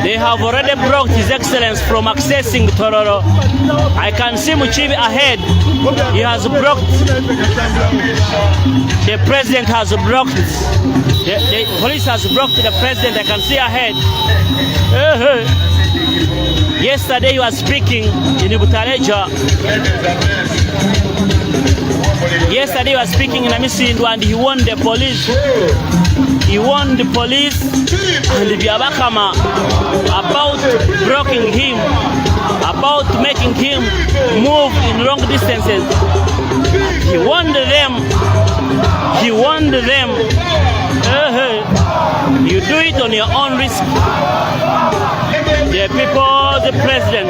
They have already blocked His Excellence from accessing Tororo. I can see Muchibi ahead. He has blocked. The president has blocked. The police has blocked the president. I can see ahead. Yesterday he was speaking in Butareja. Yesterday he was speaking in Amisindu and he warned the police. He warned the police and the Biabakama about blocking him, about making him move in long distances. He warned them. He warned them. You do it on your own risk. The people, the president.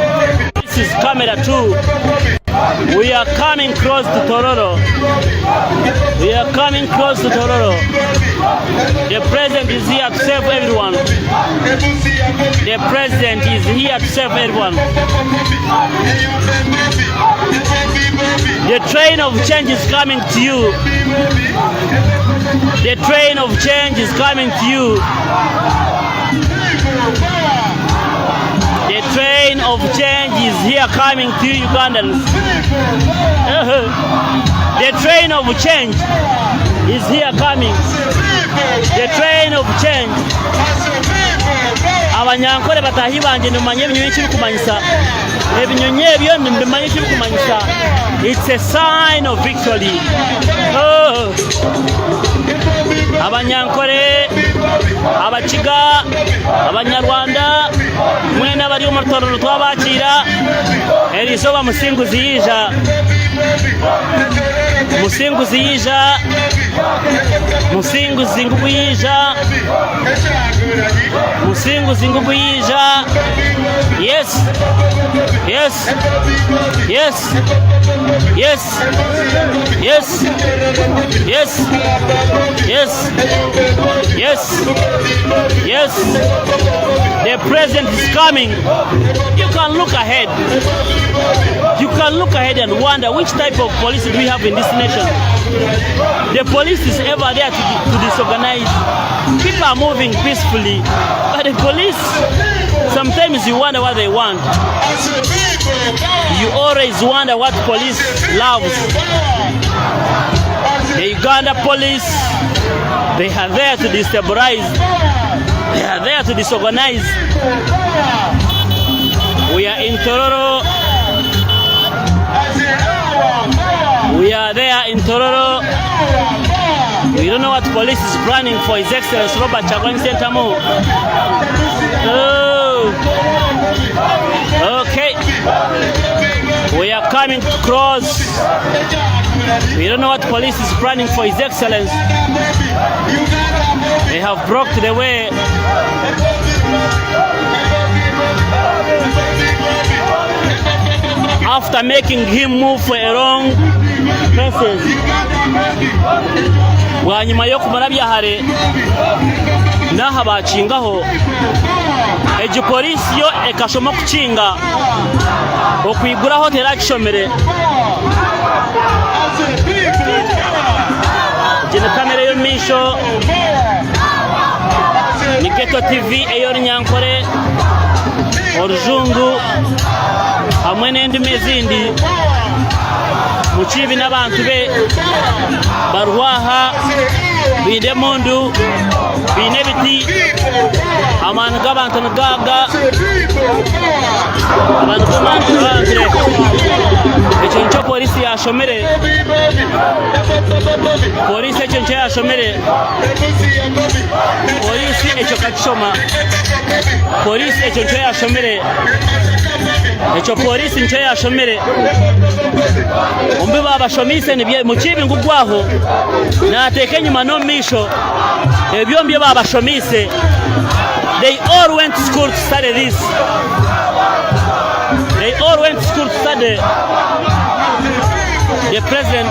This is camera 2. We are coming close to Tororo. We are coming close to Tororo. The president is here to save everyone. The president is here to save everyone. The train of change is coming to you. The train of change is coming to you. The train of change is here coming to you, Ugandans. The train of change is here coming. The train of change. Abanyankole batahi banje nimanye binyonyi kibikumanyisa. Ebinyonyi ebyo nimanye kibikumanyisa. It's a sign of victory. Abanyankole, Abachiga, Abanyarwanda, mwena bari mu Tororo twabakira. Erizoba musinguzi yija. Musinguzi yija. Musinguzi ngubuyija. Musinguzi ngubuyija. Yes. Yes. Yes. Yes. Yes. Yes. Yes. Yes. Yes. The president is coming. You can look ahead. You can look ahead and wonder which type of police do we have in this nation. The police is ever there to disorganize. People are moving peacefully, but the police, sometimes you wonder what they want. You always wonder what police loves. The Uganda police, they are there to destabilize. They are there to disorganize. We are in Tororo. We are there in Tororo. We don't know what police is planning for His Excellency Robert Chagwani Sentamu. Okay. We are coming close. We don't know what police is planning for His Excellency. They have blocked the way. After making him move for a wrong places. Wanyuma yo kumara byahare naha bacingaho egipolisi yo ekashoma kucinga okwiguraho terakishomere jene kamera yo misho ni Geto TV eyo Nyankore Orujungu hamwe n'endimi ezindi Muchibi n'abantu be barwaha bide mundu bine biti amana g'abantu n'gaga abantu b'abantu b'abagire icyo nicyo polisi yashomere polisi icyo nicyo yashomere polisi icyo kachoma polisi icyo nicyo yashomere icyo polisi nicyo yashomere umbe babashomise nibye Muchibi ngugwaho nateke nyuma no misho ebyo mbye babashomise. They all went to school to study this. They all went to school to study. The president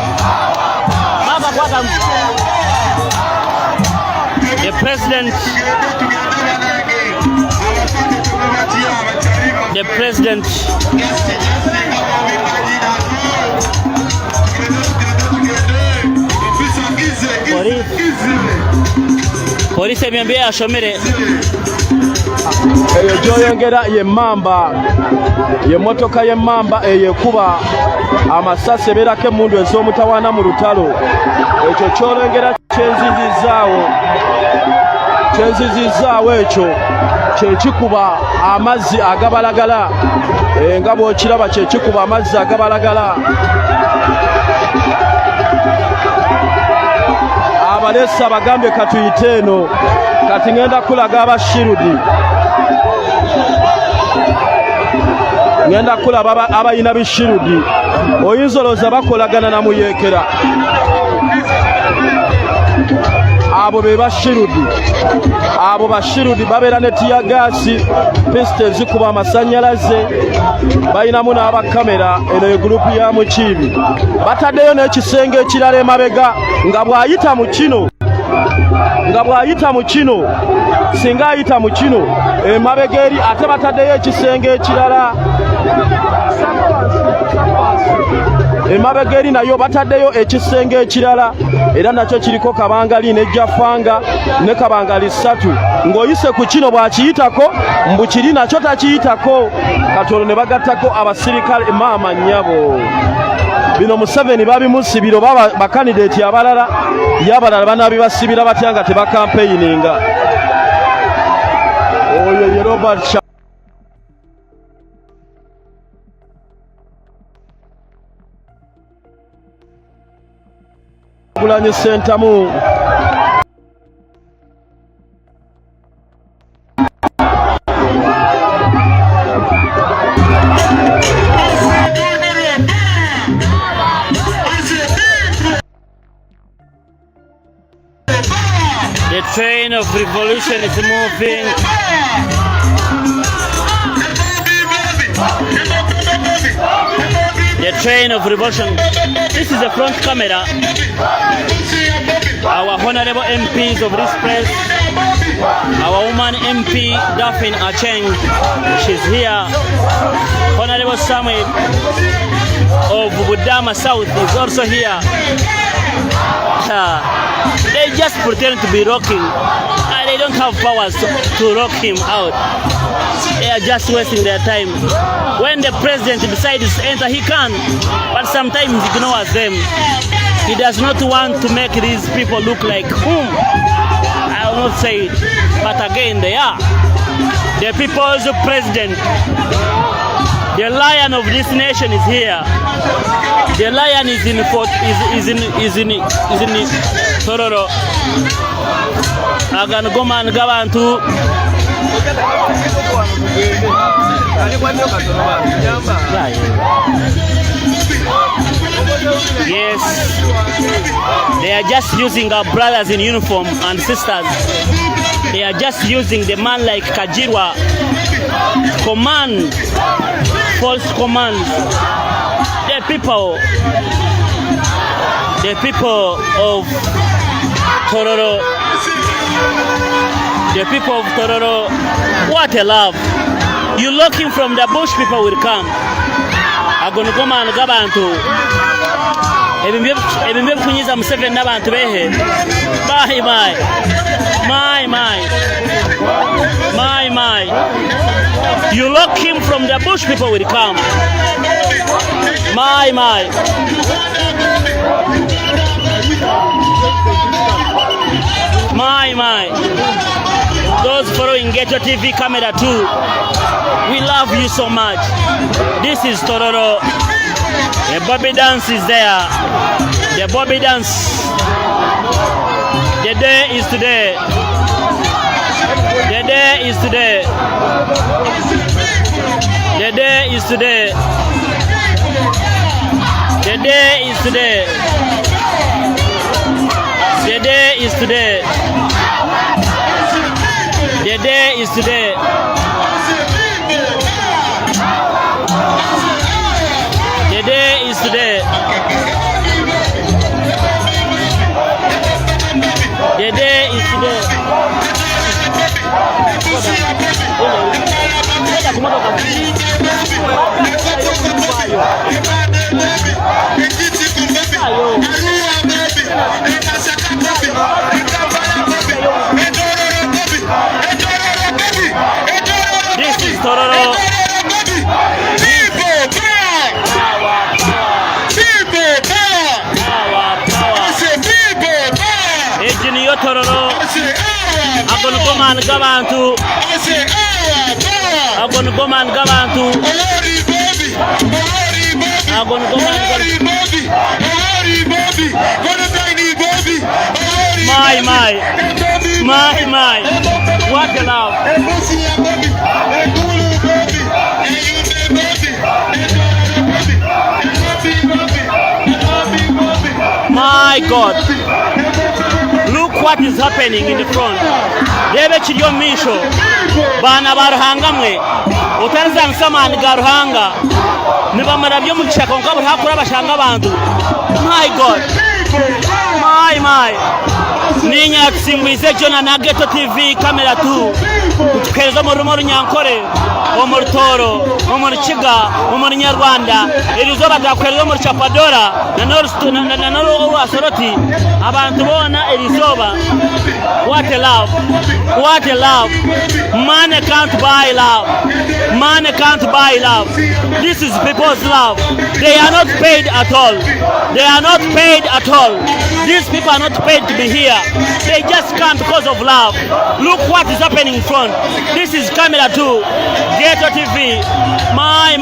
the president polisi miambia ashomere gyoyongera ye mamba ye motoka ye mamba eyekuba amasasi ebeerako emmundu ez'omutawaana mu lutalo ekyo kyolengera kyenzizizaawo ekyo kyekikuba amazzi agabalagala nga bw'okiraba kyekikuba amazzi agabalagala abalesa bagambye katuyite eno kati ngenda kulaga abashirudi ngenda kulaba abayina bishirudi oyinza olowooza bakolagana na muyeekera abo be bashirudi abo bashirudi babeera ne tiyagaasi pisita ezikuba amasannyalaze bayinamu n'abakamera eno ye gurupu ya Mukiibi bataddeyo n'ekisenge ekirala emabega nga bw'ayita mu kino singa ayita mu kino emabega eri ate bataddeyo ekisenge ekirala emabega eri nayo bataddeyo ekisenge ekirala era nakyo kiriko kabangali nejjafanga ne kabangali 3 ng'oyise ku kino bw'akiyitako mbu kiri nakyo takiyitako katono ne bagattako abasirikale maama nnyabo bino Museveni babimusibira oba bakandideeti abalala y'abalala banaabibasibira batya nga tebakampeyininga oyo ye Robert Gulanyi Sentamu The train of revolution is moving. The train of revolution. This is the front camera. Our honorable MPs of this place. Our woman MP Daphne Acheng, she's here. Honorable Samuel of Budama South is also here. They just pretend to be rocking and they don't have powers to rock him out. They are just wasting their time. When the president decides to enter, he can, but sometimes he ignores them. He does not want to make these people look like whom. I will not say it, but again they are. The people's president. The lion of this nation is here. The lion is in Tororo. Agangoman Gabantu. Yes, they are just using our brothers in uniform and sisters. They are just using the man like Kajirwa. Command, false commands. The people of Tororo, the people of Tororo, what a love. You lock him from the bush, people will come. Agonogoma and Gabantu. Ebimbe kunyiza Museveni n'abantu behe. My. You lock him from the bush, people will come. My. Those following Ghetto TV camera too, we love you so much. This is Tororo. The Bobi dance is there. The Bobi dance. The day is today. The day is today. The day is today. The day is today. The day is today. The day is today. The day is today. The day is today. Tororo. Ejiniyo Tororo. Agon goman gabantu. Agon goman gabantu. Agon goman gabantu. My. What a love. My God. Look what is happening in the front. Debe chiriyo misho. Bana baruhangamwe. Utanza nsamani garuhanga. Nibamara byo mu kishaka nkabo hakura bashanga abantu. My God. My. Ninya tsimbwize Jona na Ghetto TV kamera 2. Utukereza mu rumo runyankore. Omuri Toro, omuri Kiga, omuri Nyarwanda. Irizo batakweza mu Chapadora na noro asoroti. Abantu bona irizoba. What a love. What a love. Money can't buy love. Money can't buy love. This is people's love. They are not paid at all. They are not paid at all. These people are not paid to be here. They just can't because of love. Look what is happening in front. This is camera 2. Ghetto TV. My.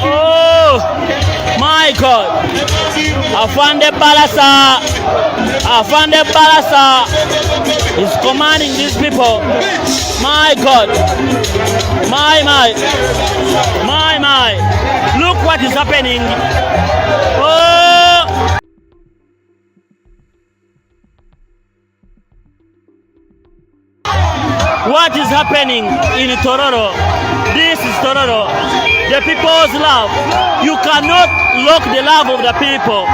Oh, my God. Afande Balasa is commanding these people. My God. My. Look what is happening. Oh. What is happening in Tororo? This is Tororo. The people's love. You cannot lock the love of the people.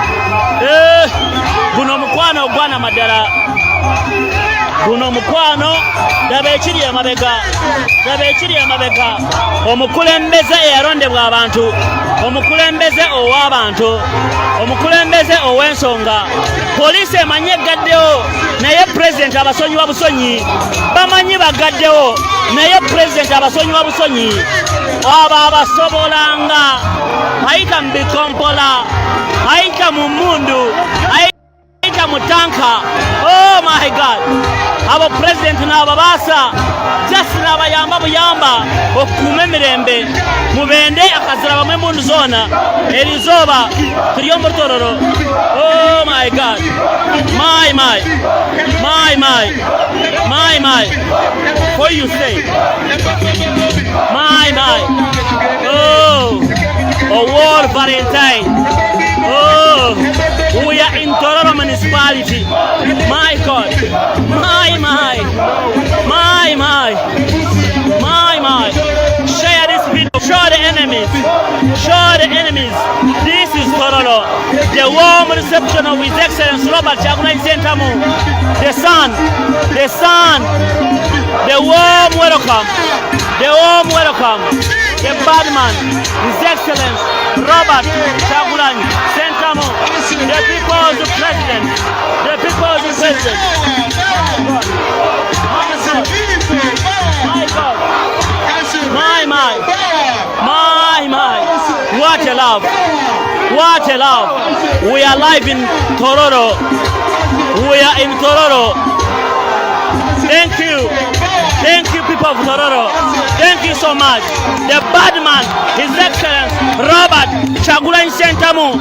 Guno mukwano gwana madara. Guno mukwano dabechiri amabega. Omukulembeze eyarondebwa abantu. Omukulembeze ow'abantu. Omukulembeze ow'ensonga. Police emanye gaddewo naye president abasonyi wa busonyi. Bamanyi bagaddewo naye president abasonyi wa busonyi. Aba abasobolanga. Ayita mbikompola. Ayita mu mundu. Ayita mu tanka. Oh my God. Abo president n'ababasa just n'abayamba buyamba okuuma emirembe mubende akazira bamwe mundu zona erizoba turiyo muri Tororo. Oh my God. My. What you say? My. Oh, a war Valentine. Oh, we are in Tororo municipality. My God. My. Share this video. Show the enemies. This is Tororo. The warm reception of His Excellency Robert Chagulanyi Ssentamu. The son. The warm welcome. The bad man, His Excellency Robert Chagulanyi Ssentamu. The people's president. My God. What a love. We are live in Tororo. Thank you people of Tororo. Thank you so much. The bad man, His Excellency Robert Chagulanyi Ssentamu.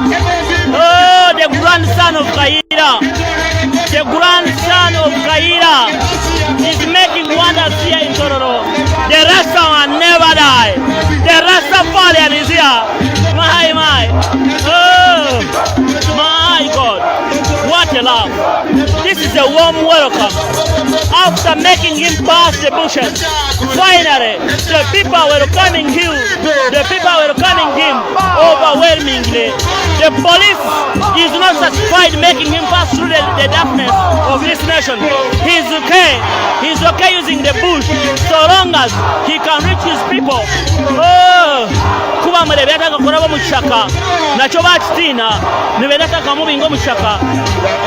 Oh, the grandson of Kaira. Is making wonders here in Tororo. The Rastafarian never die. The Rastafarian is here. My. Oh, my God. What a love. This is a warm welcome. After making him pass the bushes, finally, the people were welcoming him. Overwhelmingly. The police is not satisfied making him pass through the darkness of this nation. He's okay using the bush so long as he can reach his people. Oh, kuba mrebetaka kurabo mu kishaka nacho bakitina nibetaka mubingo mu kishaka.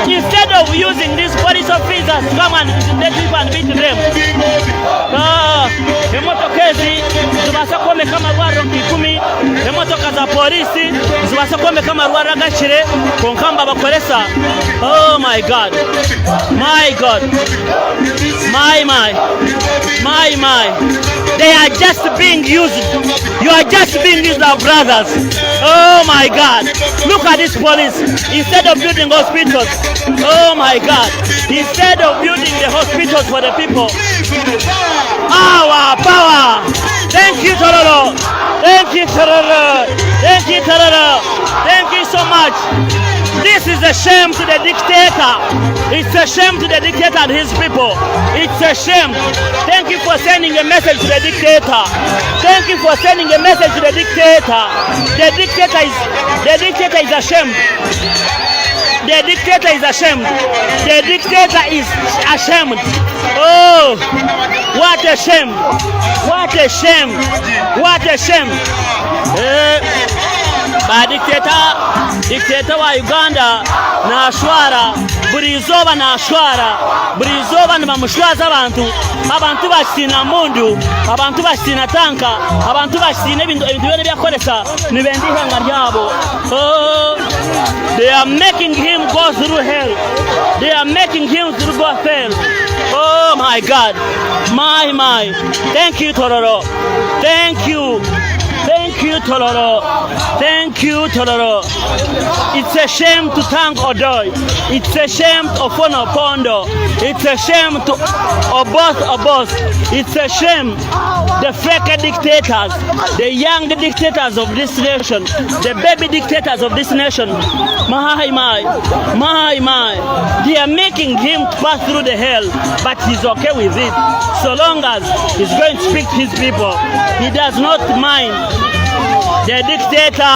Instead of using these police officers to come and intimidate people and beat them, na polisi zibasa kwomeka amarwara gakire konkamba bakoresa. Oh my God, my God, my, they are just being used. You are just being used, our brothers. Oh my God, look at this police. Instead of building hospitals, oh my God, instead of building the hospitals for the people, our power. Thank you, Tororo. Thank you, Tororo. Thank you, Tororo. Thank you so much. This is a shame to the dictator. It's a shame to the dictator and his people. It's a shame. Thank you for sending a message to the dictator. Thank you for sending a message to the dictator. The dictator is ashamed. The dictator is ashamed. The dictator is ashamed. Oh, what a shame. What a shame. What a shame. Ba dictator wa Uganda na ashwara buri izoba na ashwara buri izoba nibamushwaza abantu basina mundu abantu basina tanka abantu basina ibintu byone byakoresa nibendi ihanga ryabo. Oh, they are making him go through hell. They are making him through go hell. Oh my God, my. Thank you, Tororo. Thank you. Thank you, Tororo. Thank you, Tororo. It's a shame to thank Odoi. It's a shame to Fono Pondo. It's a shame to Obos. It's a shame the fake dictators, the young dictators of this nation, the baby dictators of this nation. My. They are making him pass through the hell, but he's okay with it. So long as he's going to speak to his people, he does not mind. The dictator